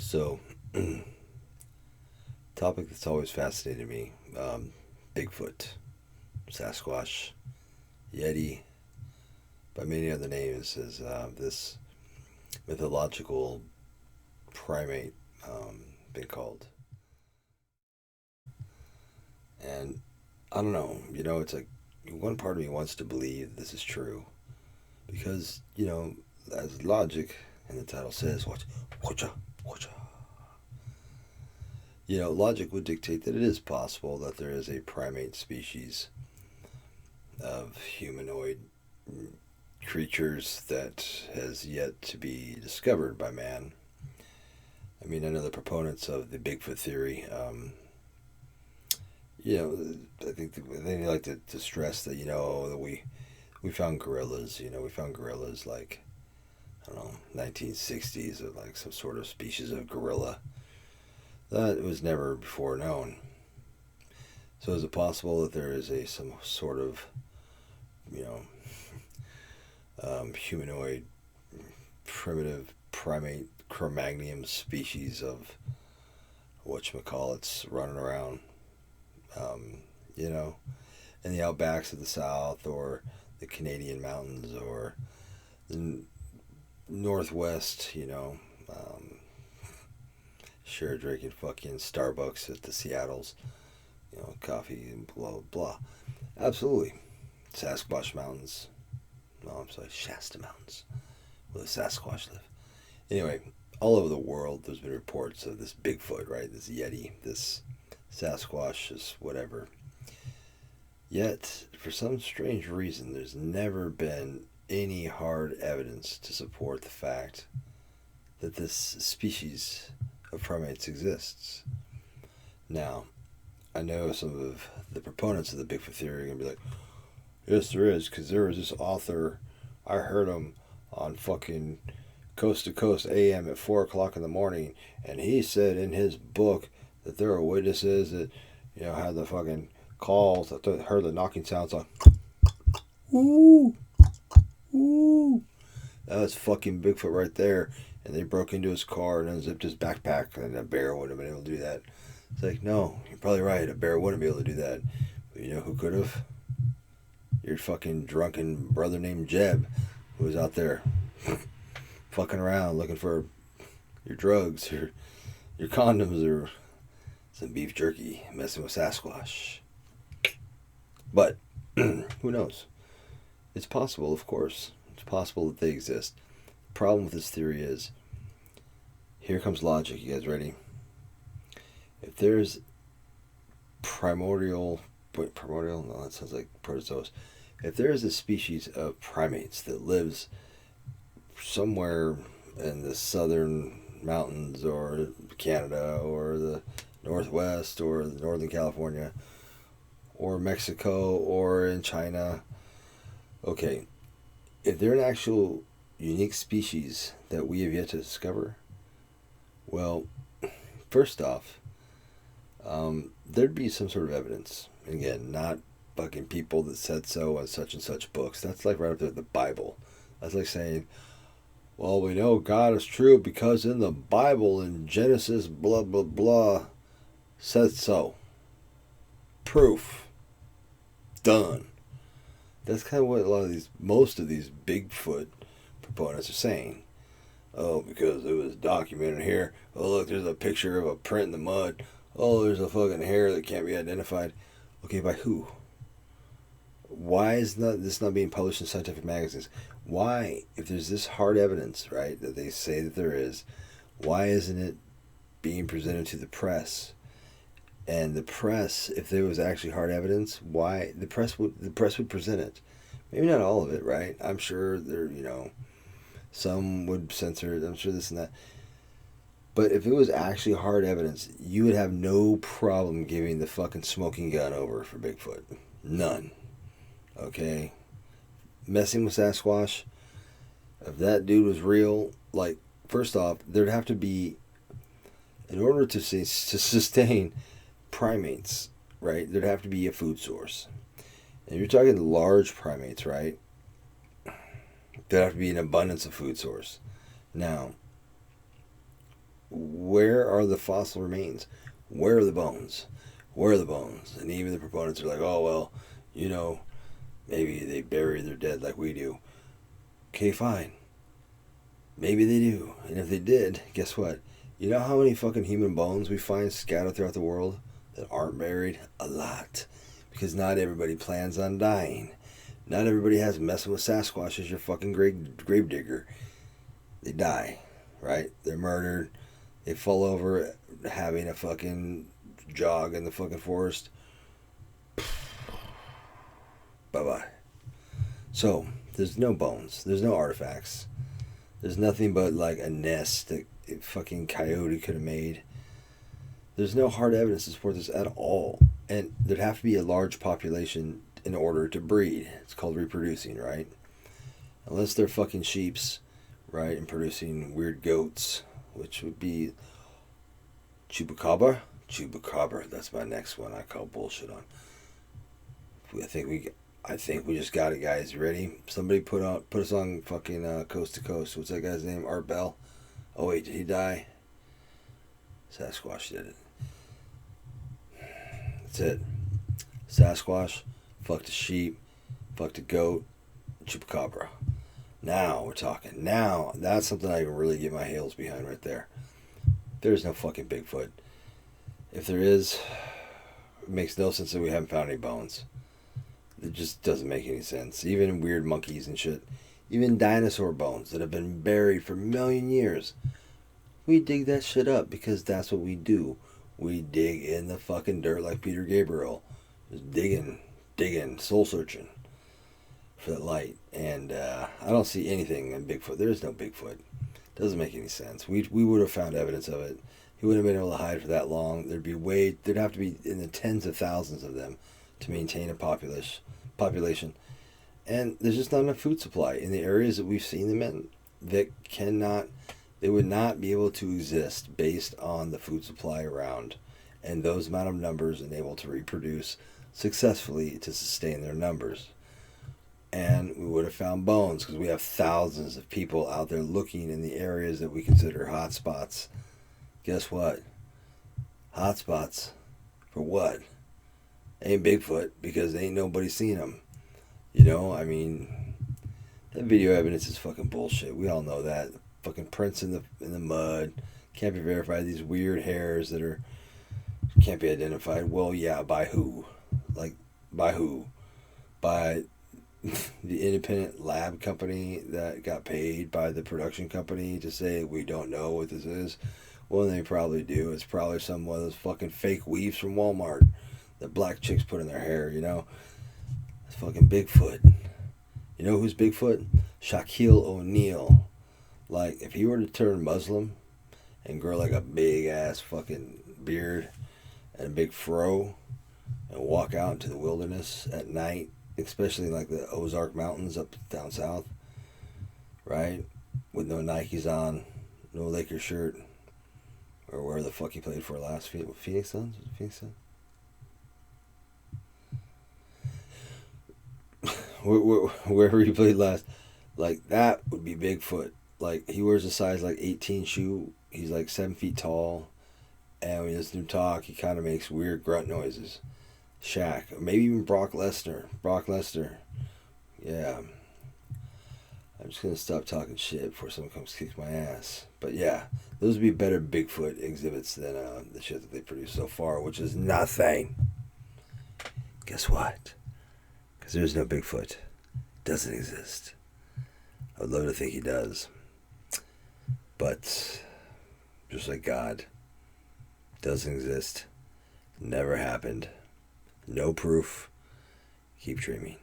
So, topic that's always fascinated me: Bigfoot, Sasquatch, Yeti, by many other names, is this mythological primate been called. And I don't know, it's like one part of me wants to believe this is true because, as logic and the title says, watcha, watcha. Logic would dictate that it is possible that there is a primate species of humanoid creatures that has yet to be discovered by man. I mean, I know the proponents of the Bigfoot theory, I think they like to stress that, that we found gorillas, we found gorillas like, I don't know, 1960s, or like some sort of species of gorilla that was never before known. So is it possible that there is some sort of, you know, humanoid, primitive primate Cro-Magnon species of whatchamacallits running around, um, you know, in the outbacks of the South or the Canadian mountains or the Northwest, sure drinking fucking Starbucks at the Seattle's, coffee and blah, blah. Absolutely. Sasquatch Mountains. No, I'm sorry, Shasta Mountains, where the Sasquatch live. Anyway, all over the world, there's been reports of this Bigfoot, right? This Yeti, this Sasquatch, this whatever. Yet, for some strange reason, there's never been any hard evidence to support the fact that this species of primates exists. Now, I know some of the proponents of the Bigfoot theory are going to be like, yes, there is, because there was this author, I heard him on fucking Coast to Coast AM at 4 o'clock in the morning, and he said in his book that there are witnesses that, had the fucking calls, that heard the knocking sounds like, ooh, ooh. That was fucking Bigfoot right there. And they broke into his car and unzipped his backpack, and a bear wouldn't have been able to do that. It's like, no, you're probably right. A bear wouldn't be able to do that. But you know who could have? Your fucking drunken brother named Jeb, who was out there fucking around looking for your drugs, your condoms, or some beef jerky, messing with Sasquatch. But who knows? It's possible, of course. It's possible that they exist. The problem with this theory is, here comes logic. You guys ready? If there's primordial, no, that sounds like protozoas. If there is a species of primates that lives somewhere in the southern mountains or Canada or the Northwest or the Northern California or Mexico or in China, okay, if they're an actual unique species that we have yet to discover, well, first off, there'd be some sort of evidence. Again, not fucking people that said so on such and such books. That's like right up there with the Bible. That's like saying, well, we know God is true because in the Bible, in Genesis, blah, blah, blah, said so. Proof. Done. That's kind of what most of these Bigfoot proponents are saying. Oh, because it was documented here. Oh, look, there's a picture of a print in the mud. Oh, there's a fucking hair that can't be identified. Okay, by who? Why is this not being published in scientific magazines? Why, if there's this hard evidence, right, that they say that there is, why isn't it being presented to the press? And the press, if there was actually hard evidence, why the press would present it? Maybe not all of it, right? I'm sure there, some would censor it. I'm sure this and that. But if it was actually hard evidence, you would have no problem giving the fucking smoking gun over for Bigfoot. None. Okay? Messing with Sasquatch, if that dude was real, like, first off, there'd have to be, in order to sustain primates, right, there'd have to be a food source. And you're talking large primates, right? There'd have to be an abundance of food source. Now, where are the fossil remains? Where are the bones? Where are the bones? And even the proponents are like, oh, well, you know, maybe they bury their dead like we do. Okay, fine. Maybe they do. And if they did, guess what? You know how many fucking human bones we find scattered throughout the world that aren't buried? A lot. Because not everybody plans on dying. Not everybody has messing with Sasquatch as your fucking grave digger. They die, right? They're murdered. They fall over having a fucking jog in the fucking forest. Bye-bye. So, there's no bones. There's no artifacts. There's nothing but like a nest that a fucking coyote could have made. There's no hard evidence to support this at all. And there'd have to be a large population in order to breed. It's called reproducing, right? Unless they're fucking sheeps, right? And producing weird goats, which would be chupacabra. Chupacabra. That's my next one. I call bullshit on. I think we just got it, guys. Ready? Somebody put us on fucking Coast to Coast. What's that guy's name? Art Bell. Oh wait, did he die? Sasquatch did it. That's it. Sasquatch, fucked a sheep, fucked a goat, chupacabra. Now we're talking. Now that's something I can really get my heels behind right there. There's no fucking Bigfoot. If there is, it makes no sense that we haven't found any bones. It just doesn't make any sense. Even weird monkeys and shit. Even dinosaur bones that have been buried for a million years. We dig that shit up because that's what we do. We dig in the fucking dirt like Peter Gabriel. Just digging, soul searching for that light. And I don't see anything in Bigfoot. There is no Bigfoot. Doesn't make any sense. We would have found evidence of it. He wouldn't have been able to hide for that long. There'd have to be in the tens of thousands of them to maintain a population. And there's just not enough food supply in the areas that we've seen them in they would not be able to exist based on the food supply around and those amount of numbers and able to reproduce successfully to sustain their numbers. And we would have found bones because we have thousands of people out there looking in the areas that we consider hot spots. Guess what? Hot spots for what? Ain't Bigfoot because ain't nobody seen them. You know, I mean, that video evidence is fucking bullshit. We all know that. Fucking prints in the mud can't be verified. These weird hairs that can't be identified. Well, yeah, by who? Like, by who? By the independent lab company that got paid by the production company to say we don't know what this is. Well, they probably do. It's probably some one of those fucking fake weaves from Walmart that black chicks put in their hair. You know, it's fucking Bigfoot. You know who's Bigfoot? Shaquille O'Neal. Like, if he were to turn Muslim and grow like a big ass fucking beard and a big fro and walk out into the wilderness at night, especially like the Ozark Mountains up down south, right? With no Nikes on, no Lakers shirt, or where the fuck he played for last, Phoenix Suns? Was it Phoenix Suns? Wherever he played last, like that would be Bigfoot. Like, he wears a size like 18 shoe. He's like 7 feet tall. And when he listens to him talk, he kind of makes weird grunt noises. Shaq. Maybe even Brock Lesnar. Yeah. I'm just going to stop talking shit before someone comes kick my ass. But yeah, those would be better Bigfoot exhibits than the shit that they produced so far, which is nothing. Guess what? Because there's no Bigfoot. Doesn't exist. I would love to think he does. But just like God, doesn't exist, never happened, no proof, keep dreaming.